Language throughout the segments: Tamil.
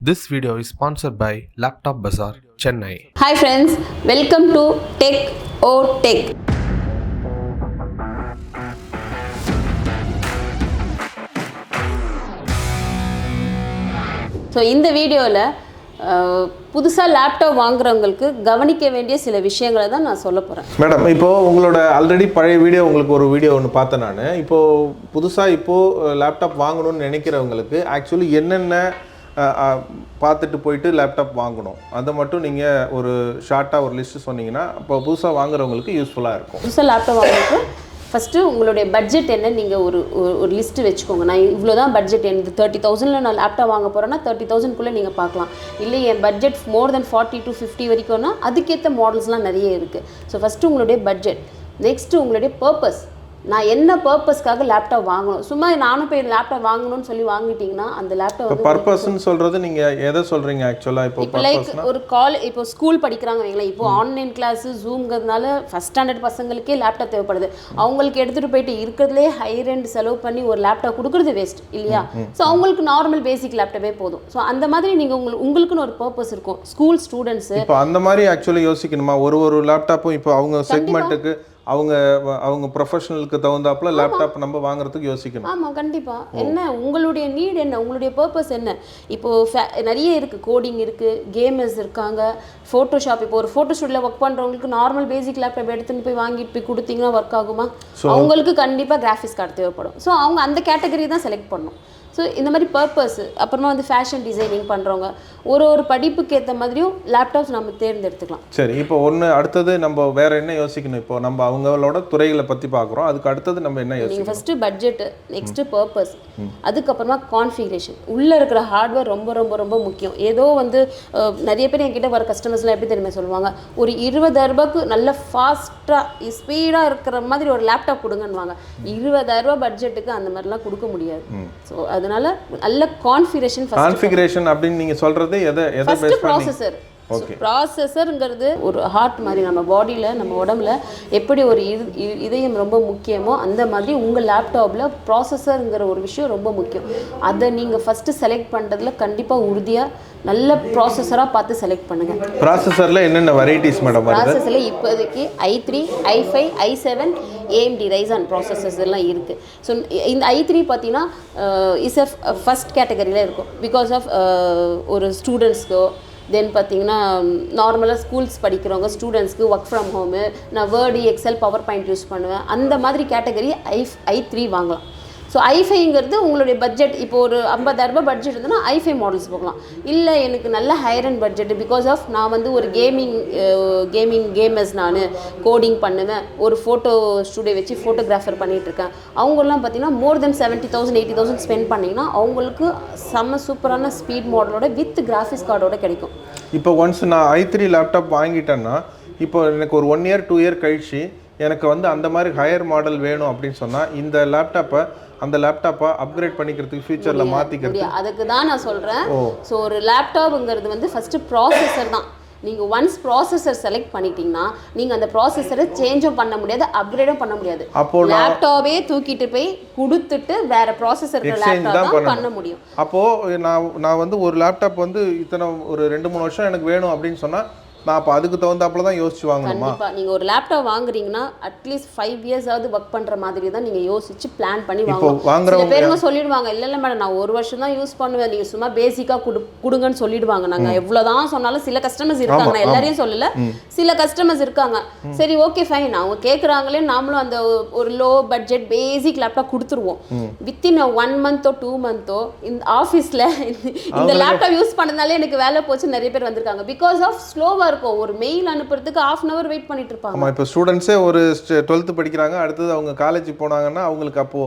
This video is sponsored by Laptop Bazaar, Chennai. Hi friends, welcome to TechOTech. So இந்த வீடியோவில் புதுசாக லேப்டாப் வாங்குறவங்களுக்கு கவனிக்க வேண்டிய சில விஷயங்களை தான் நான் சொல்ல போகிறேன். மேடம், இப்போது உங்களோட ஆல்ரெடி பழைய வீடியோ உங்களுக்கு ஒரு வீடியோ ஒன்று பார்த்தேன் நான். இப்போது புதுசாக இப்போது லேப்டாப் வாங்கணும்னு நினைக்கிறவங்களுக்கு ஆக்சுவலி என்னென்ன பார்த்துட்டு போயிட்டு லேப்டாப் வாங்கணும் அதை மட்டும் நீங்கள் ஒரு ஷார்ட்டாக ஒரு லிஸ்ட்டு சொன்னீங்கன்னா இப்போ புதுசாக வாங்குறவங்களுக்கு யூஸ்ஃபுல்லாக இருக்கும். புதுசாக லேப்டாப் வாங்குறதுக்கு ஃபஸ்ட்டு உங்களுடைய பட்ஜெட் என்ன நீங்கள் ஒரு லிஸ்ட்டு வச்சுக்கோங்க. நான் இவ்வளோ தான் பட்ஜெட், எனக்கு 30,000 நான் லேப்டாப் வாங்க போகிறேன்னா 30,000 நீங்கள் பார்க்கலாம். இல்லை என் பட்ஜெட் மோர் தென் 40 to 50 வரைக்கும்னா அதுக்கேற்ற மாடல்ஸ்லாம் நிறைய இருக்குது. ஸோ ஃபஸ்ட்டு உங்களுடைய பட்ஜெட், நெக்ஸ்ட்டு உங்களுடைய பர்பஸ். நான் என்ன பர்பஸ்க்காக லேப்டாப் வாங்கணும், சும்மா நானும் போய் லேப்டாப் வாங்கணும்னு சொல்லி வாங்கிட்டீங்கன்னா அந்த லேப்டாப் பர்பஸ்ன்னு சொல்கிறது நீங்கள் எதை சொல்கிறீங்க ஆக்சுவலாக? இப்போ லைக் ஒரு இப்போ ஸ்கூல் படிக்கிறாங்க வைங்களேன், இப்போ ஆன்லைன் கிளாஸு ஜூம்ங்கிறதுனால ஃபஸ்ட் ஸ்டாண்டர்ட் பசங்களுக்கே லேப்டாப் தேவைப்படுது. அவங்களுக்கு எடுத்துகிட்டு போயிட்டு இருக்கிறதுலே ஹை ரெண்ட் செலவு பண்ணி ஒரு லேப்டாப் கொடுக்குறது வேஸ்ட் இல்லையா? ஸோ அவங்களுக்கு நார்மல் பேசிக் லேப்டாப்பே போதும். ஸோ அந்த மாதிரி நீங்கள் உங்களுக்குன்னு ஒரு பர்பஸ் இருக்கும். ஸ்கூல் ஸ்டூடெண்ட்ஸு இப்போ அந்த மாதிரி ஆக்சுவலி யோசிக்கணுமா? ஒரு லேப்டாப்பும் இப்போ அவங்க செக்மெண்ட்டுக்கு அவங்க ப்ரொஃபஷனலுக்கு தகுந்தாப்புல லேப்டாப் நம்ம வாங்குறதுக்கு யோசிக்கணும். ஆமாம், கண்டிப்பாக. என்ன உங்களுடைய நீட் என்ன, உங்களுடைய பர்பஸ் என்ன? இப்போது நிறைய இருக்குது, கோடிங் இருக்குது, கேமர்ஸ் இருக்காங்க, ஃபோட்டோஷாப். இப்போ ஒரு ஃபோட்டோ ஸ்டூடியோவில் ஒர்க் பண்ணுறவங்களுக்கு நார்மல் பேசிக் லேப்டாப் எடுத்துன்னு போய் வாங்கிட்டு போய் கொடுத்தீங்கன்னா ஒர்க் ஆகுமா? அவங்களுக்கு கண்டிப்பாக கிராஃபிக்ஸ் கார்டு தேவைப்படும். ஸோ அவங்க அந்த கேட்டகரி தான் செலக்ட் பண்ணணும். ஸோ இந்த மாதிரி பர்பஸ். அப்புறமா வந்து ஃபேஷன் டிசைனிங் பண்ணுறவங்க ஒரு படிப்புக்கு ஏற்ற மாதிரியும் லேப்டாப்ஸ் நம்ம தேர்ந்தெடுத்துக்கலாம். சரி, இப்போ அடுத்தது நம்ம வேற என்ன யோசிக்கணும்? இப்போ நம்ம அவங்களோட துறைகளை பற்றி பார்க்குறோம், அதுக்கு அடுத்தது நம்ம என்ன யோசிக்கணும்? நீங்கள் ஃபஸ்ட்டு பட்ஜெட்டு, நெக்ஸ்ட்டு பர்பஸ், அதுக்கப்புறமா கான்ஃபிகரேஷன். உள்ளே இருக்கிற ஹார்ட்வேர் ரொம்ப ரொம்ப ரொம்ப முக்கியம். ஏதோ நிறைய பேர் என்கிட்ட வர கஸ்டமர்ஸ்லாம் எப்படி தெரியுமா சொல்லுவாங்க, ஒரு 20,000 ரூபாய்க்கு நல்ல ஃபாஸ்ட்டாக ஸ்பீடாக இருக்கிற மாதிரி ஒரு லேப்டாப் கொடுங்கன்னுவாங்க. 20,000 ரூபாய் பட்ஜெட்டுக்கு அந்த மாதிரிலாம் கொடுக்க முடியாது. ஸோ அதனால நல்ல கான்ஃபிகரேஷன் அப்படின்னு நீங்கள் சொல்கிறது எதை ஃபஸ்ட்டு ப்ராசஸர். ப்ராசஸருங்கிறது ஒரு ஹார்ட் மாதிரி. நம்ம பாடியில், நம்ம உடம்புல எப்படி ஒரு இதயம் ரொம்ப முக்கியமோ அந்த மாதிரி உங்கள் லேப்டாப்பில் ப்ராசஸருங்கிற ஒரு விஷயம் ரொம்ப முக்கியம். அதை நீங்கள் ஃபஸ்ட்டு செலக்ட் பண்ணுறதுல கண்டிப்பாக உறுதியாக நல்ல ப்ராசஸராக பார்த்து செலக்ட் பண்ணுங்கள். ப்ராசஸரில் என்னென்ன வெரைட்டிஸ் மேடம்? ப்ராசஸரில் இப்போதைக்கு i3, i5, i7, AMD Ryzen processors எல்லாம் இருக்குது. ஸோ இந்த i3 பார்த்தீங்கன்னா இஸ் அ ஃபஸ்ட் கேட்டகரியில் இருக்கும். பிகாஸ் ஆஃப் ஒரு ஸ்டூடெண்ட்ஸ்க்கோ, தென் பார்த்தீங்கன்னா நார்மலாக ஸ்கூல்ஸ் படிக்கிறவங்க ஸ்டூடெண்ட்ஸ்க்கு ஒர்க் ஃப்ரம் ஹோமு, நான் Word, Excel, PowerPoint use பண்ணுவேன், அந்த மாதிரி கேட்டகரி i3 வாங்கலாம். ஸோ i5ங்கிறது உங்களுடைய பட்ஜெட். இப்போ ஒரு 50,000 ரூபாய் பட்ஜெட் இருந்ததுன்னா i5 மாடல்ஸ் போகலாம். இல்லை எனக்கு நல்ல higher and budget, because of நான் ஒரு கேமர்ஸ், நான் கோடிங் பண்ணுவேன், ஒரு ஃபோட்டோ ஸ்டூடியோ வச்சு ஃபோட்டோகிராஃபர் பண்ணிகிட்ருக்கேன், அவங்களாம் பார்த்தீங்கன்னா மோர் தென் 70,000 80,000 ஸ்பெண்ட் பண்ணிங்கன்னா அவங்களுக்கு செம்ம சூப்பரான ஸ்பீட் மாடலோட வித் கிராஃபிக்ஸ் கார்டோட கிடைக்கும். இப்போ ஒன்ஸ் நான் i3 லேப்டாப் வாங்கிட்டேன்னா இப்போ எனக்கு ஒரு 1 year 2 year கழிச்சு எனக்கு அந்த மாதிரி ஹையர் மாடல் வேணும் அப்படின்னு சொன்னால் அந்த லேப்டாப்பை அப்கிரேட் பண்ணிக்கிறதுக்கு ஃபியூச்சரில் மாற்றிக்கிறது, அதுக்கு தான் நான் சொல்கிறேன். ஸோ ஒரு லேப்டாப்புங்கிறது ஃபஸ்ட்டு ப்ராசஸர் தான். நீங்கள் ஒன்ஸ் ப்ராசஸர் செலக்ட் பண்ணிட்டீங்கன்னா நீங்கள் அந்த ப்ராசஸரை சேஞ்சும் பண்ண முடியாது, அப்கிரேடும் பண்ண முடியாது. அப்போ லேப்டாப்பே தூக்கிட்டு போய் கொடுத்துட்டு வேற ப்ராசஸர் லேப்டாப் தான் பண்ண முடியும். அப்போது நான் ஒரு லேப்டாப் இத்தனை ஒரு 2-3 வருஷம் எனக்கு வேணும் அப்படின்னு சொன்னால் நான் அப்போ அதுக்கு தகுந்தாப்புல தான் யோசிச்சு வாங்கணுமா? கண்டிப்பாக. நீங்கள் ஒரு லேப்டாப் வாங்குறீங்கன்னா அட்லீஸ்ட் 5 years ஒர்க் பண்ணுற மாதிரி தான் நீங்கள் யோசிச்சு பிளான் பண்ணி வாங்கணும். சில பேருங்க சொல்லிடுவாங்க, இல்லை மேடம் நான் 1 வருஷம் தான் யூஸ் பண்ணுவேன், நீங்கள் சும்மா பேசிக்காக கொடுங்கன்னு சொல்லிடுவாங்க. நாங்கள் எவ்வளோதான் சொன்னாலும் சில கஸ்டமர்ஸ் இருக்காங்க, நான் எல்லாரையும் சொல்லலை, சில கஸ்டமர்ஸ் இருக்காங்க. சரி, ஓகே ஃபைன், அவங்க கேட்குறாங்களே, நாமளும் அந்த ஒரு லோ பட்ஜெட் பேசிக் லேப்டாப் கொடுத்துருவோம். வித்தின் 1 month or 2 month இந்த ஆஃபீஸில் இந்த லேப்டாப் யூஸ் பண்ணதுனாலே எனக்கு வேலை போச்சு நிறைய பேர் வந்திருக்காங்க. பிகாஸ் ஆஃப் ஸ்லோவாக இருக்கும். ஒரு மெயில் அனுப்புறதுக்கு 1/2 hour வெயிட் பண்ணிட்டு இருப்பாங்க. ஆமா, இப்போ ஸ்டூடெண்ட்ஸே ஒரு 12th படிக்கிறாங்க, அடுத்தது அவங்க காலேஜ் போனாங்கன்னா அவங்களுக்கு அப்போ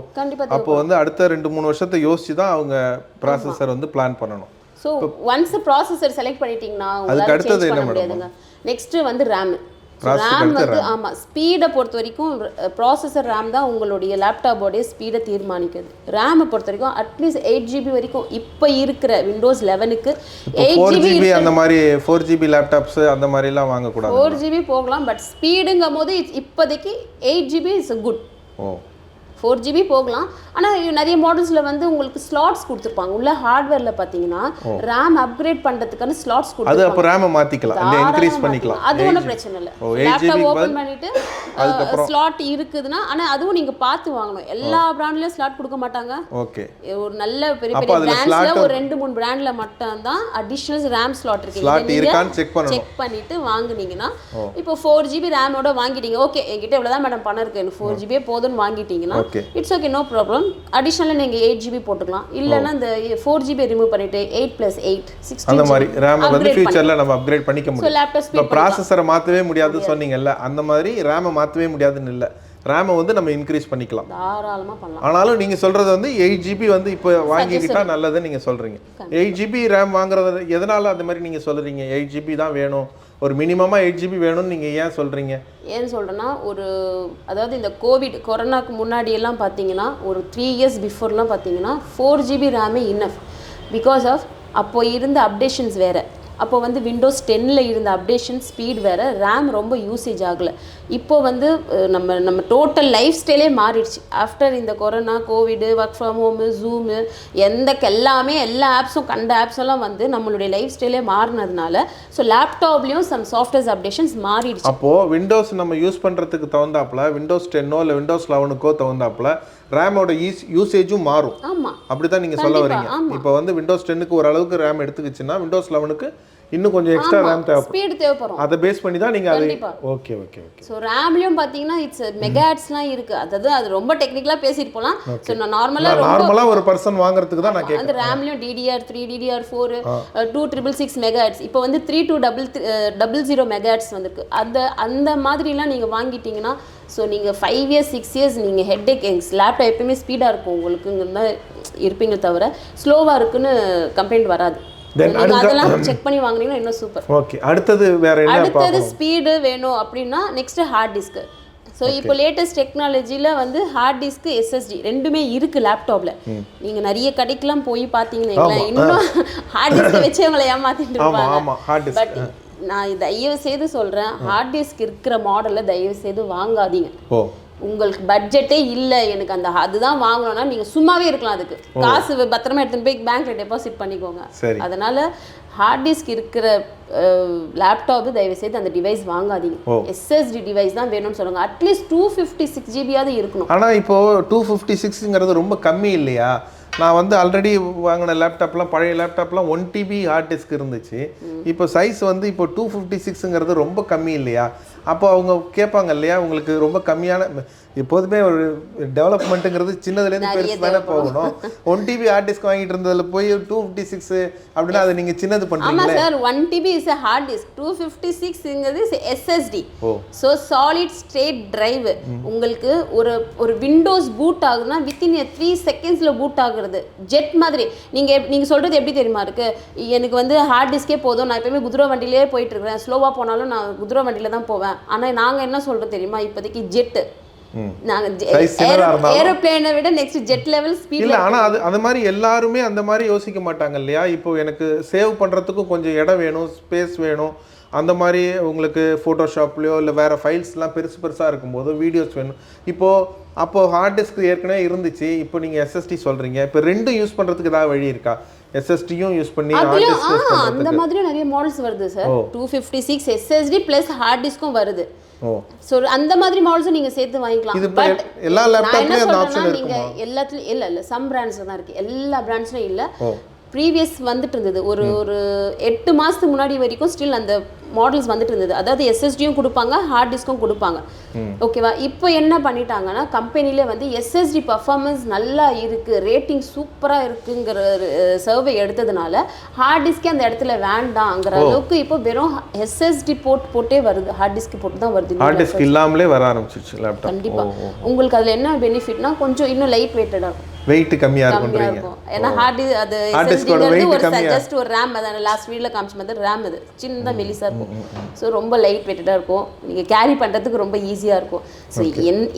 அடுத்த 2-3 வருஷத்தை யோசிச்சு தான் அவங்க ப்ராசஸர் பிளான் பண்ணணும். ஸோ ஒன்ஸ் ப்ராசஸர் செலக்ட் பண்ணிட்டீங்கன்னா அதுக்கு அடுத்தது என்ன முடியாதுங்க. Next RAM. ரேம் ஆமாம், ஸ்பீடை பொறுத்த வரைக்கும் ப்ராசஸர் ரேம் தான் உங்களுடைய லேப்டாப்போடைய ஸ்பீடை தீர்மானிக்குது. ரேமை பொறுத்த வரைக்கும் அட்லீஸ்ட் 8GB வரைக்கும் இப்போ இருக்கிற விண்டோஸ் 11க்கு 8GB அந்த மாதிரி 4GB லேப்டாப்ஸ் அந்த மாதிரிலாம் வாங்கக்கூடாது. 4GB போகலாம், பட் ஸ்பீடுங்கும் போது இப்போதைக்கு 8GB இஸ் குட். 4GB போகலாம். ஆனால் நிறைய மாடல்ஸில் வந்து உங்களுக்கு ஸ்லாட்ஸ் கொடுத்துருப்பாங்க. உள்ள ஹார்ட்வேரில் பார்த்தீங்கன்னா ரேம் அப்கிரேட் பண்ணுறதுக்கான ஸ்லாட்ஸ் கொடுத்துருப்பாங்க. அது அப்போ ரேமை மாற்றிக்கலாம், இல்லை இன்க்ரீஸ் பண்ணிக்கலாம். அது ஒன்றும் பிரச்சனை இல்லை. லேப்டாப் ஓப்பன் பண்ணிவிட்டு ஸ்லாட் இருக்குதுன்னா, ஆனால் அதுவும் நீங்கள் பார்த்து வாங்கணும். எல்லா பிராண்ட்லேயும் ஸ்லாட் கொடுக்க மாட்டாங்க. ஓகே, ஒரு நல்ல பெரிய பெரிய பிராண்ட்ஸில் ஒரு 2-3 பிராண்டில் மட்டும்தான் அடிஷ்னல் ரேம் ஸ்லாட் இருக்குது. செக் பண்ணிட்டு வாங்குனீங்கன்னா இப்போ 4GB ரேமோட வாங்கிட்டீங்க. ஓகே, என்கிட்ட இவ்வளோதான் மேடம் பணம் இருக்குது, எனக்கு 4GB போதும்னு வாங்கிட்டீங்கன்னா இட்ஸ் ஓகே, நோ ப்ராப்ளம். அடிஷ்னலாக நீங்கள் 8GB போட்டுக்கலாம். இல்லைன்னா இந்த 4GB ரிமூவ் பண்ணிட்டு 8+8 16 அந்த மாதிரி ரேமை வந்து ஃபியூச்சரில் நம்ம அப்கிரேட் பண்ணிக்க முடியும். இப்போ ப்ராசஸரை மாற்றவே முடியாதுன்னு சொன்னீங்கல்ல, அந்த மாதிரி ரேமை மாற்றவே முடியாதுன்னு இல்லை, ரேமை வந்து நம்ம இன்க்ரீஸ் பண்ணிக்கலாம், தாராளமாக பண்ணலாம். ஆனாலும் நீங்கள் சொல்கிறது வந்து 8GB வந்து இப்போ வாங்கிக்கிட்டா நல்லதுன்னு நீங்கள் சொல்கிறீங்க. 8GB ரேம் வாங்குறது எதனால் அந்த மாதிரி நீங்கள் சொல்கிறீங்க? 8GB தான் வேணும், ஒரு மினிமமாக 8GB வேணும்னு நீங்கள் ஏன் சொல்கிறீங்க? ஏன்னு சொல்கிறேன்னா, அதாவது இந்த கொரோனாக்கு முன்னாடி எல்லாம் பார்த்தீங்கன்னா, ஒரு 3 years பிஃபோர்லாம் பார்த்தீங்கன்னா 4GB rami enough. Because of அப்போ இருந்த அப்டேஷன்ஸ் வேறு. அப்போ வந்து விண்டோஸ் 10ல் இருந்த அப்டேஷன் ஸ்பீட் வேறு, ரேம் ரொம்ப யூசேஜ் ஆகலை. இப்போ வந்து நம்ம டோட்டல் லைஃப் ஸ்டைலே மாறிடுச்சு. ஆஃப்டர் இந்த corona, covid, work from home, Zoom, எல்லாமே எல்லா ஆப்ஸும் கண்ட ஆப்ஸ் எல்லாம் வந்து நம்மளுடைய லைஃப் ஸ்டைலே மாறினதுனால ஸோ லேப்டாப்லேயும் சம் சாஃப்ட்வேர்ஸ் அப்டேஷன்ஸ் மாறிடுச்சு. அப்போது விண்டோஸ் நம்ம யூஸ் பண்ணுறதுக்கு தகுந்தாப்புல விண்டோஸ் 10ஓ இல்லை விண்டோஸ் 11க்கோ தகுந்தாப்புல ரேமோட யூசேஜும் மாறும். ஆமாம், அப்படி தான் நீங்கள் சொல்ல வரீங்க. இப்போ வந்து விண்டோஸ் 10க்கு ஓரளவுக்கு ரேம் எடுத்துக்கிச்சுன்னா விண்டோஸ் 11க்கு இன்னும் கொஞ்சம் எக்ஸ்ட்ரா ரேம் தேவைப்படும். அதை பேஸ் பண்ணி தான் நீங்கள் அது ஓகே ஓகே ஓகே. ஸோ ரேம்லையும் பார்த்தீங்கன்னா இட்ஸ் மெகாஹெர்ட்ஸ்லாம் இருக்குது. அதாவது அது ரொம்ப டெக்னிக்கலாக பேசிட்டு போகலாம். ஸோ நான் நார்மலாக ஒரு பர்சன் வாங்குறதுக்கு தான் நான் கேட்குறேன். அந்த ரேம்லையும் DDR3 DDR4 266 மெகாஹெர்ட்ஸ், இப்போ வந்து 3200 மெகாஹெர்ட்ஸ் வந்திருக்கு. அந்த மாதிரிலாம் நீங்கள் வாங்கிட்டீங்கன்னா ஸோ நீங்கள் 5 years 6 years நீங்கள் ஹெட்டேக் லேப்டாப் எப்பயுமே ஸ்பீடாக இருக்கும் உங்களுக்குன்னு இருப்பீங்க, தவிர ஸ்லோவாக இருக்குன்னு கம்ப்ளைண்ட் வராது. அதெல்லாம் செக் பண்ணி வாங்குனீங்கன்னா இன்னும் சூப்பர். ஓகே, அடுத்தது வேற என்ன? அடுத்தது ஸ்பீடு வேணும் அப்படின்னா நெக்ஸ்ட் ஹார்ட் டிஸ்க். ஸோ இப்போ லேட்டஸ்ட் டெக்னாலஜியில் வந்து ஹார்ட் டிஸ்க் SSD ரெண்டுமே இருக்குது லேப்டாப்பில். நீங்கள் நிறைய கடைக்கெல்லாம் போய் பார்த்தீங்கன்னா இன்னும் ஹார்ட் டிஸ்க் வச்சு அவங்களை ஏமாத்திட்டு இருப்பாங்க. பட் நான் தயவு செய்து சொல்கிறேன், ஹார்ட் டிஸ்க் இருக்கிற மாடலில் தயவு செய்து வாங்காதீங்க. உங்களுக்கு பட்ஜெட்டே இல்லை எனக்கு அதுதான் வாங்கணும்னா நீங்கள் சும்மாவே இருக்கலாம். அதுக்கு காசு பத்திரமா எடுத்துன்னு போய் பேங்க்ல டெபாசிட் பண்ணிக்கோங்க. அதனால ஹார்ட் டிஸ்க் இருக்கிற லேப்டாப்பு தயவு செய்து அந்த டிவைஸ் வாங்காதீங்க. SSD டிவைஸ் தான் வேணும்னு சொல்லுங்க. அட்லீஸ்ட் 256GB இருக்கணும். ஆனால் இப்போ 256ங்கிறது ரொம்ப கம்மி இல்லையா? நான் வந்து ஆல்ரெடி வாங்கின லேப்டாப்லாம், பழைய லேப்டாப்லாம் 1TB ஹார்ட் டிஸ்க் இருந்துச்சு. இப்போ சைஸ் வந்து இப்போ 256ங்கிறது ரொம்ப கம்மி இல்லையா? அப்போ அவங்க கேட்பாங்க இல்லையா, உங்களுக்கு ரொம்ப கம்மியான, எப்போதுமே ஒரு டெவலப்மெண்ட்டுங்கிறது சின்னதுலேருந்து பெருசு தானே போகணும். 1TB ஹார்ட் டிஸ்க் வாங்கிட்டு இருந்ததில் போய் 256 அப்படின்னா அதை நீங்கள் சின்னது பண்ணுறீங்க. ஆமாம் sir, 1TB is a hard disk, 256ங்கிறது SSD. So solid state drive. உங்களுக்கு ஒரு விண்டோஸ் பூட் ஆகுதுன்னா வித்தின் 3 secondsல பூட் ஆகுறது. ஜெட் மாதிரி. நீங்கள் சொல்கிறது எப்படி தெரியுமா இருக்குது? எனக்கு வந்து ஹார்ட் டிஸ்கே போதும், நான் எப்பவுமே குதிரை வண்டியிலே போயிட்டு இருக்கிறேன், ஸ்லோவாக போனாலும் நான் குதிரை வண்டியில் தான் போவேன். ஆனால் நாங்கள் என்ன சொல்கிறோம் தெரியுமா, இப்போதைக்கு ஜெட்டு ஏரோப்ளேனை விட நெக்ஸ்ட் ஜெட் லெவல் ஸ்பீட் இல்லை. ஆனால் அது மாதிரி எல்லாருமே அந்த மாதிரி யோசிக்க மாட்டாங்க இல்லையா? இப்போ எனக்கு சேவ் பண்ணுறதுக்கும் கொஞ்சம் இடம் வேணும், ஸ்பேஸ் வேணும். அந்த மாதிரி உங்களுக்கு ஃபோட்டோஷாப்லையோ இல்லை வேறு ஃபைல்ஸ்லாம் பெருசாக இருக்கும்போது வீடியோஸ் வேணும். அப்போது ஹார்ட் டிஸ்க் ஏற்கனவே இருந்துச்சு, இப்போ நீங்கள் SSD சொல்கிறீங்க. இப்போ ரெண்டும் யூஸ் பண்ணுறதுக்கு ஏதாவது வழி இருக்கா? SSDயும் யூஸ் பண்ணி ஹார்ட் டிஸ்க் யூஸ் பண்ணுறதுக்கு அந்த மாதிரி நிறைய மாடல்ஸ் வருது சார். 256 SSD ப்ளஸ் ஹார்ட் டிஸ்க்கும் வருது. ஸோ அந்த மாதிரி மாடல்ஸும் நீங்கள் சேர்த்து வாங்கிக்கலாம். பட் எல்லா லேப்டாப்லையும் அந்த ஆப்ஷன் இருக்குமா? நீங்கள் எல்லாத்துலையும் இல்லை, சம் பிராண்ட்ஸில் தான் இருக்குது, எல்லா பிராண்ட்ஸ்லையும் இல்லை. ப்ரீவியஸ் வந்துட்டு இருந்தது ஒரு 8 மாதத்துக்கு முன்னாடி வரைக்கும் ஸ்டில் அந்த மாடல்ஸ் வந்துட்டு இருந்தது. அதாவது SSDயும் கொடுப்பாங்க, ஹார்ட் டிஸ்க்கும் கொடுப்பாங்க. ஓகேவா? இப்போ என்ன பண்ணிட்டாங்கன்னா கம்பெனிலே வந்து SSD பர்ஃபார்மன்ஸ் நல்லா இருக்குது, ரேட்டிங் சூப்பராக இருக்குங்கிற சர்வே எடுத்ததுனால ஹார்ட் டிஸ்கே அந்த இடத்துல வேண்டாங்கிற அளவுக்கு இப்போ வெறும் SSD போட்டே வருது, ஹார்ட் டிஸ்க் போட்டு தான் வருது. ஹார்ட் டிஸ்க் இல்லாமலே வர ஆரம்பிச்சிருச்சு லேப்டாப். கண்டிப்பாக உங்களுக்கு அதில் என்ன பெனிஃபிட்னா கொஞ்சம் இன்னும் லைட் வெயிட்டடாக இருக்கும், வெயிட் கம்மியா இருக்கும். ஏன்னா ஹார்ட் அது SSDங்கிறது ஒரு ஜஸ்ட் ஒரு RAM, அத லாஸ்ட் வீடியோல காமிச்ச மாதிரி RAM அது சின்னதா மெலிசா இருக்கும். ஸோ ரொம்ப லைட் வெயிட்டடாக இருக்கும், நீங்கள் கேரி பண்ணுறதுக்கு ரொம்ப ஈஸியாக இருக்கும். ஸோ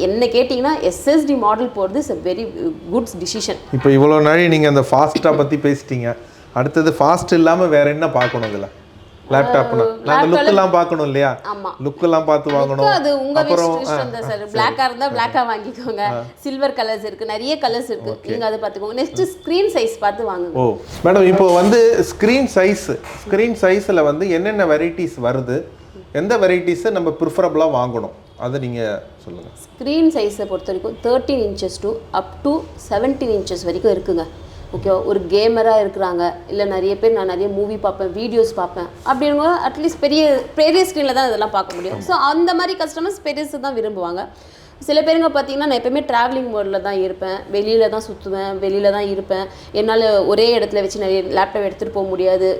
என்ன கேட்டிங்கன்னா SSD மாடல் போகிறது is a very good decision. இப்போ இவ்வளோ நாள் நீங்கள் அந்த ஃபாஸ்ட்டாக பற்றி பேசிட்டீங்க. அடுத்தது ஃபாஸ்ட் இல்லாமல் வேறு என்ன பார்க்கணும்? இதில் லேப்டாப்னா நாங்கள் லுக்கெல்லாம் பார்க்கணும் இல்லையா? ஆமாம், லுக்கெல்லாம் பார்த்து வாங்கணும். அது உங்கள் இஷ்டம் தான் சார். பிளாக்காக இருந்தால் பிளாக்காக வாங்கிக்கோங்க. சில்வர் கலர்ஸ் இருக்குது, நிறைய கலர்ஸ் இருக்குது, நீங்கள் அதை பார்த்துக்கோங்க. நெக்ஸ்ட்டு ஸ்க்ரீன் சைஸ் பார்த்து வாங்குங்க. ஓ மேடம், இப்போ வந்து ஸ்க்ரீன் சைஸில் வந்து என்னென்ன வெரைட்டிஸ் வருது, எந்த வெரைட்டிஸை நம்ம ப்ரிஃபரபுளாக வாங்கணும் அதை நீங்கள் சொல்லுங்கள். ஸ்க்ரீன் சைஸை பொறுத்த வரைக்கும் 13 inches to up to 17 inches வரைக்கும் இருக்குங்க. ஓகேவா? ஒரு கேமராக இருக்கிறாங்க, இல்லை நிறைய பேர் நான் நிறைய மூவி பார்ப்பேன், வீடியோஸ் பார்ப்பேன் அப்படிங்கிற அட்லீஸ்ட் பெரிய ஸ்க்ரீனில் தான் இதெல்லாம் பார்க்க முடியும். ஸோ அந்த மாதிரி கஸ்டமர்ஸ் பெருசு தான் விரும்புவாங்க. சில பேருங்க பார்த்தீங்கன்னா நான் எப்போயுமே ட்ராவலிங் மோடில் தான் இருப்பேன், வெளியில் தான் சுற்றுவேன், வெளியில் தான் இருப்பேன், என்னால் ஒரே இடத்துல வச்சு நிறைய லேப்டாப் எடுத்துகிட்டு போக முடியாது,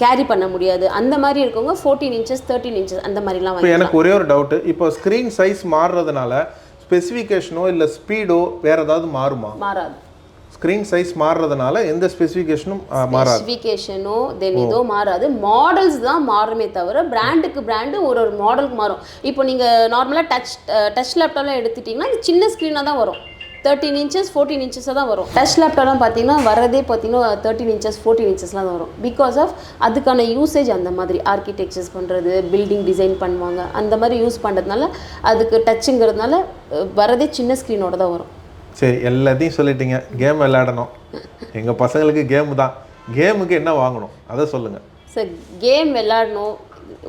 கேரி பண்ண முடியாது, அந்த மாதிரி இருக்கவங்க 14 inches 13 inches அந்த மாதிரிலாம் வந்து. எனக்கு ஒரே ஒரு டவுட்டு, இப்போ ஸ்க்ரீன் சைஸ் மாறுறதுனால ஸ்பெசிஃபிகேஷனோ இல்லை ஸ்பீடோ வேறு ஏதாவது மாறுமா? மாறாது. ஸ்க்ரீன் சைஸ் மாறுறதுனால எந்த ஸ்பெசிஃபிகேஷனும் மாறாது. ஸ்பெசிஃபிகேஷனோ தென் ஏதோ மாறாது, மாடல்ஸ் தான் மாறுமே தவிர பிராண்டுக்கு பிராண்டு ஒரு மாடலுக்கு மாறும். இப்போ நீங்கள் நார்மலாக டச் லேப்டாப்லாம் எடுத்துட்டிங்கன்னா இது சின்ன ஸ்க்ரீனாக தான் வரும், 13 inches 14 inches தான் வரும். டச் லேப்டாப்லாம் பார்த்தீங்கன்னா வரதே பார்த்தீங்கன்னா 13 inches 14 inchesலாம் தான் வரும். பிகாஸ் ஆஃப் அதுக்கான யூசேஜ் அந்த மாதிரி ஆர்கிடெக்சர்ஸ் பண்ணுறது, பில்டிங் டிசைன் பண்ணுவாங்க, அந்த மாதிரி யூஸ் பண்ணுறதுனால அதுக்கு டச்சுங்கிறதுனால வரதே சின்ன ஸ்க்ரீனோட தான் வரும். சரி, எல்லாத்தையும் சொல்லிட்டீங்க. கேம் விளையாடணும், எங்கள் பசங்களுக்கு கேமு தான். கேமுக்கு என்ன வாங்கணும் அதை சொல்லுங்கள் சார். கேம் விளையாடணும்,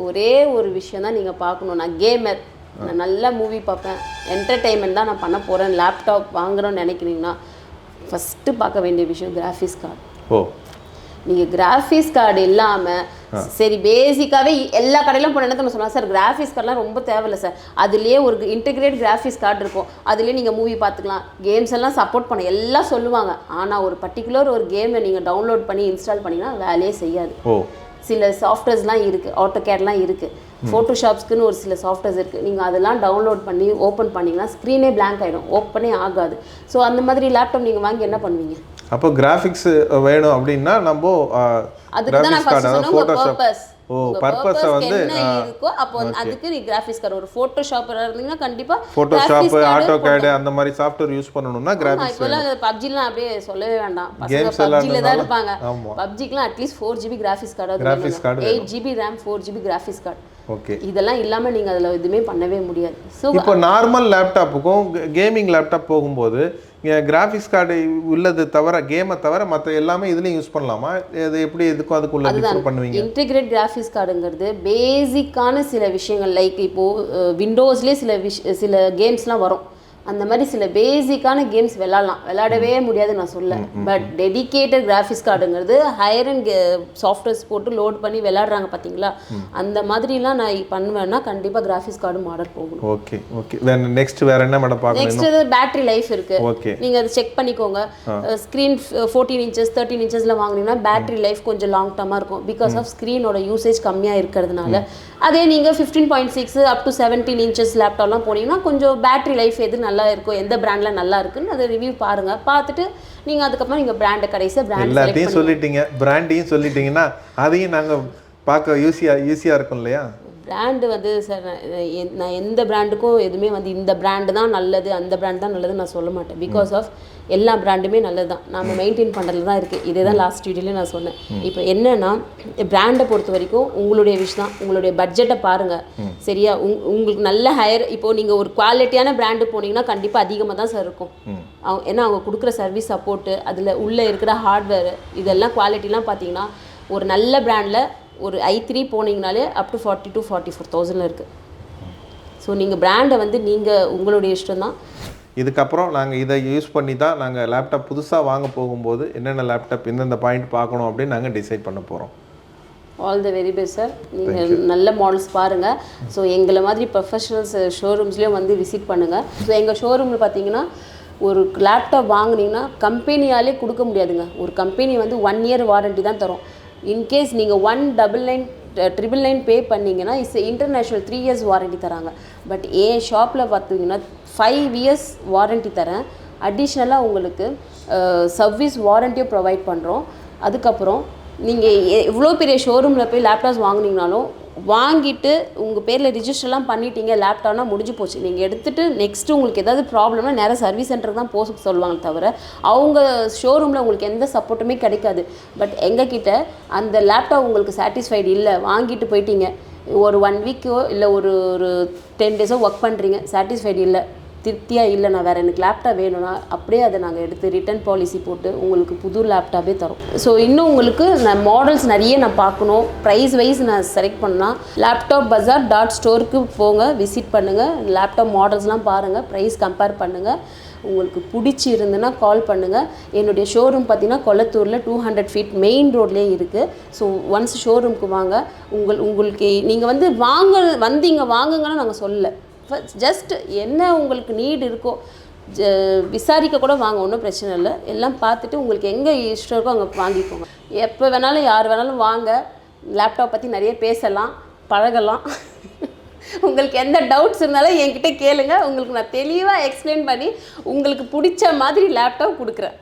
ஒரே ஒரு விஷயம் தான் நீங்கள் பார்க்கணும். நான் கேமர், நான் நல்லா மூவி பார்ப்பேன், என்டர்டெயின்மெண்ட் தான் நான் பண்ண போகிறேன், லேப்டாப் வாங்குறோன்னு நினைக்கிறீங்கன்னா ஃபஸ்ட்டு பார்க்க வேண்டிய விஷயம் கிராஃபிக்ஸ் கார்டு. ஓ, நீங்கள் கிராஃபிக்ஸ் கார்டு இல்லாமல் சரி பேசிக்காகவே எல்லா கடையிலும் போன என்ன சொன்னால் சார் கிராஃபிக்ஸ் கார்டெலாம் ரொம்ப தேவையில்லை சார், அதுலேயே ஒரு இன்டெகிரேட் கிராஃபிக்ஸ் கார்டு இருக்கும், அதுலேயே நீங்கள் மூவி பார்த்துக்கலாம், கேம்ஸ் எல்லாம் சப்போர்ட் பண்ண எல்லாம் சொல்லுவாங்க. ஆனால் ஒரு பர்டிகுலர் ஒரு கேமை நீங்கள் டவுன்லோட் பண்ணி இன்ஸ்டால் பண்ணிங்கன்னா வேலையே செய்யாது. சில சாஃப்ட்வேர்ஸ்லாம் இருக்குது, ஆட்டோகேட்லாம் இருக்குது, ஃபோட்டோஷாப்ஸ்க்குன்னு ஒரு சில சாஃப்ட்வேர்ஸ் இருக்குது, நீங்கள் அதெல்லாம் டவுன்லோட் பண்ணி ஓப்பன் பண்ணிங்கன்னா ஸ்க்ரீனே பிளாங்க் ஆகிடும், ஓப்பனே ஆகாது. ஸோ அந்த மாதிரி லேப்டாப் நீங்கள் வாங்கி என்ன பண்ணுவீங்க? அப்போ கிராஃபிக்ஸ் வேணும் அப்படின்னா நம்ம அதுக்கு தான் நான் ஃபர்ஸ்ட் சொன்னேன் உங்க பர்பஸ். பர்பஸை வந்து இருக்கோ அப்போ அதுக்கு நீ கிராஃபிக்ஸ் கார்டு, ஒரு ஃபோட்டோஷாப்பரா இருந்தீங்கன்னா கண்டிப்பா ஃபோட்டோஷாப், ஆட்டோகேட் அந்த மாதிரி சாஃப்ட்வேர் யூஸ் பண்ணனும்னா கிராஃபிக்ஸ். இப்போலாம் பப்ஜிலாம் அப்படியே சொல்லவே வேண்டாம், பசங்க பப்ஜில தான் இருப்பாங்க. பப்ஜிக்குலாம் at least 4GB graphics card, 8GB RAM 4GB graphics card. Okay, இதெல்லாம் இல்லாம நீங்க அதுல எதுவுமே பண்ணவே முடியாது. ஸோ இப்போ நார்மல் லேப்டாப்புக்கும் கேமிங் லேப்டாப் போகும்போது கிராஃபிக்ஸ் கார்டு உள்ளது தவிர கேமை தவிர மற்ற எல்லாமே இதுலையும் யூஸ் பண்ணலாமா? இது எப்படி இதுக்கும் அதுக்குள்ள டிஃபர் பண்ணுவீங்க? இன்டெகிரேட் கிராஃபிக்ஸ் கார்டுங்கிறது பேசிக்கான சில விஷயங்கள், லைக் இப்போது விண்டோஸ்லேயே சில கேம்ஸ்லாம் வரும், அந்த மாதிரி சில பேசிக்கான கேம்ஸ் விளையாடவே முடியாது நான் சொல்ல. பட் டெடிகேட்டட் கிராஃபிக்ஸ் கார்டுங்கிறது ஹையர் அண்ட் சாஃப்ட்வேர்ஸ் போட்டு லோட் பண்ணி விளையாடுறாங்க பார்த்தீங்களா, அந்த மாதிரிலாம் நான் பண்ணுவேன்னா கண்டிப்பாக கிராஃபிக்ஸ் கார்டு மாடல் போகணும். Okay okay. நெக்ஸ்ட் வேற என்ன மேடம் பார்க்கணும்? நெக்ஸ்ட் பேட்டரி லைஃப் இருக்கு, நீங்கள் அதை செக் பண்ணிக்கோங்க. ஸ்க்ரீன் 14 inches 13 inchesல வாங்கினீங்கன்னா பேட்டரி லைஃப் கொஞ்சம் லாங் டர்மாக இருக்கும், பிகாஸ் ஆஃப் ஸ்க்ரீனோட யூசேஜ் கம்மியாக இருக்கிறதுனால. அதே நீங்கள் 15.6 up to 17 inches லேப்டாப்லாம் போனீங்கன்னா கொஞ்சம் பேட்டரி லைஃப் எது நல்லா இருக்கும், எந்த பிராண்ட்ல நல்லா இருக்குன்னு அதை ரிவ்யூ பாருங்க, பார்த்துட்டு நீங்க அதுக்கப்புறம் நீங்க பிராண்டை கடைசியா பிராண்ட் எல்லாத்தையும் சொல்லிட்டீங்க, பிராண்டையும் சொல்லிட்டீங்கன்னா அதையும் நாங்க பார்க்க ஈஸியா இருக்கும் இல்லையா? பிராண்டு வந்து சார் நான் எந்த பிராண்டுக்கும் எதுவுமே வந்து இந்த பிராண்டு தான் நல்லது அந்த பிராண்ட் தான் நல்லதுன்னு நான் சொல்ல மாட்டேன். பிகாஸ் ஆஃப் எல்லா பிராண்டுமே நல்லது தான், நம்ம மெயின்டைன் பண்ணுறதுல தான் இருக்குது. இதே தான் லாஸ்ட் வீடியோலேயே நான் சொன்னேன். இப்போ என்னென்னா பிராண்டை பொறுத்த வரைக்கும் உங்களுடைய விஷ் தான், உங்களுடைய பட்ஜெட்டை பாருங்கள் சரியா. உங்களுக்கு நல்ல ஹையர், இப்போது நீங்கள் ஒரு குவாலிட்டியான பிராண்டு போனீங்கன்னா கண்டிப்பாக அதிகமாக தான் சார் இருக்கும். ஏன்னா அவங்க கொடுக்குற சர்வீஸ் சப்போர்ட்டு, அதில் உள்ளே இருக்கிற ஹார்ட்வேர் இதெல்லாம் குவாலிட்டிலாம் பார்த்தீங்கன்னா ஒரு நல்ல பிராண்டில் ஒரு i3 போனீங்கனாலே அப் டு 40,000 to 44,000 இருக்குது. ஸோ நீங்கள் பிராண்டை வந்து நீங்கள் உங்களுடைய இஷ்டம் தான். இதுக்கப்புறம் நாங்கள் இதை யூஸ் பண்ணி தான் நாங்கள் லேப்டாப் புதுசாக வாங்க போகும்போது என்னென்ன லேப்டாப் எந்தெந்த பாயிண்ட் பார்க்கணும் அப்படின்னு நாங்கள் டிசைட் பண்ண போகிறோம். All the very best sir. நீங்கள் நல்ல மாடல்ஸ் பாருங்கள். ஸோ எங்களை மாதிரி ப்ரொஃபஷனல்ஸ் ஷோரூம்ஸ்லேயும் வந்து விசிட் பண்ணுங்கள். ஸோ எங்கள் ஷோரூமில் பார்த்தீங்கன்னா ஒரு லேப்டாப் வாங்கினீங்கன்னா கம்பெனியாலே கொடுக்க முடியாதுங்க. ஒரு கம்பெனி வந்து 1 year வாரண்டி தான் தரும். இன்கேஸ் நீங்கள் 19999 பே பண்ணிங்கன்னா இட்ஸ் இன்டர்நேஷ்னல் 3 years வாரண்டி தராங்க. பட் என் ஷாப்பில் பார்த்தீங்கன்னா 5 years வாரண்டி தரேன். அடிஷ்னலாக உங்களுக்கு சர்வீஸ் வாரண்டியும் ப்ரொவைட் பண்ணுறோம். அதுக்கப்புறம் நீங்கள் எவ்வளோ பெரிய ஷோரூமில் போய் லேப்டாப்ஸ் வாங்கினீங்கனாலும் வாங்கிட்டு உங்கள் பேரில் ரிஜிஸ்டர்லாம் பண்ணிட்டீங்க, லேப்டாப்னா முடிஞ்சு போச்சு. நீங்கள் எடுத்துகிட்டு நெக்ஸ்ட்டு உங்களுக்கு ஏதாவது ப்ராப்ளம்னா நேராக சர்வீஸ் சென்டருக்கு தான் போக சொல்லுவாங்க தவிர அவங்க ஷோரூமில் உங்களுக்கு எந்த சப்போர்ட்டுமே கிடைக்காது. பட் எங்ககிட்ட அந்த லேப்டாப் உங்களுக்கு சாட்டிஸ்ஃபைடு இல்லை, வாங்கிட்டு போயிட்டீங்க, ஒரு 1 வீக்கோ இல்லை ஒரு 10 டேஸோ ஒர்க் பண்ணுறீங்க, சாட்டிஸ்ஃபைடு இல்லை, திருப்தியாக இல்லை, நான் வேறு எனக்கு லேப்டாப் வேணும்னா அப்படியே அதை நாங்கள் எடுத்து ரிட்டர்ன் பாலிசி போட்டு உங்களுக்கு புது லேப்டாப்பே தரோம். ஸோ இன்னும் உங்களுக்கு நான் மாடல்ஸ் நிறைய நான் பார்க்கணும், ப்ரைஸ் வைஸ் நான் செலக்ட் பண்ணால் லேப்டாப் பஜார் .ஸ்டோருக்கு போங்க, விசிட் பண்ணுங்கள், லேப்டாப் மாடல்ஸ்லாம் பாருங்கள், ப்ரைஸ் கம்பேர் பண்ணுங்கள். உங்களுக்கு பிடிச்சி இருந்துன்னா கால் பண்ணுங்கள். என்னுடைய ஷோரூம் பார்த்திங்கன்னா கொளத்தூரில் 200 ஃபீட் மெயின் ரோட்லேயே இருக்குது. ஸோ ஒன்ஸ் ஷோரூமுக்கு வாங்க. உங்களுக்கு நீங்கள் வந்து வந்தீங்க வாங்குங்கன்னா நாங்கள் சொல்லலை, ஜஸ்ட் என்ன உங்களுக்கு நீட் இருக்கோ விசாரிக்க கூட வாங்க, ஒன்றும் பிரச்சனை இல்லை. எல்லாம் பார்த்துட்டு உங்களுக்கு எங்கே இஷ்டம் இருக்கோ அங்கே வாங்கிக்கோங்க. எப்போ வேணாலும் யார் வேணாலும் வாங்க, லேப்டாப் பற்றி நிறைய பேசலாம், பழகலாம். உங்களுக்கு எந்த டவுட்ஸ் இருந்தாலும் என்கிட்ட கேளுங்க, உங்களுக்கு நான் தெளிவாக எக்ஸ்பிளைன் பண்ணி உங்களுக்கு பிடிச்ச மாதிரி லேப்டாப் கொடுக்குறேன்.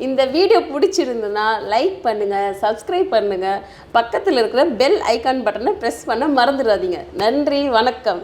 இந்த வீடியோ பிடிச்சிருந்துன்னா லைக் பண்ணுங்கள், சப்ஸ்கிரைப் பண்ணுங்கள், பக்கத்தில் இருக்கிற பெல் ஐக்கான் பட்டனை ப்ரெஸ் பண்ண மறந்துடாதீங்க. நன்றி, வணக்கம்.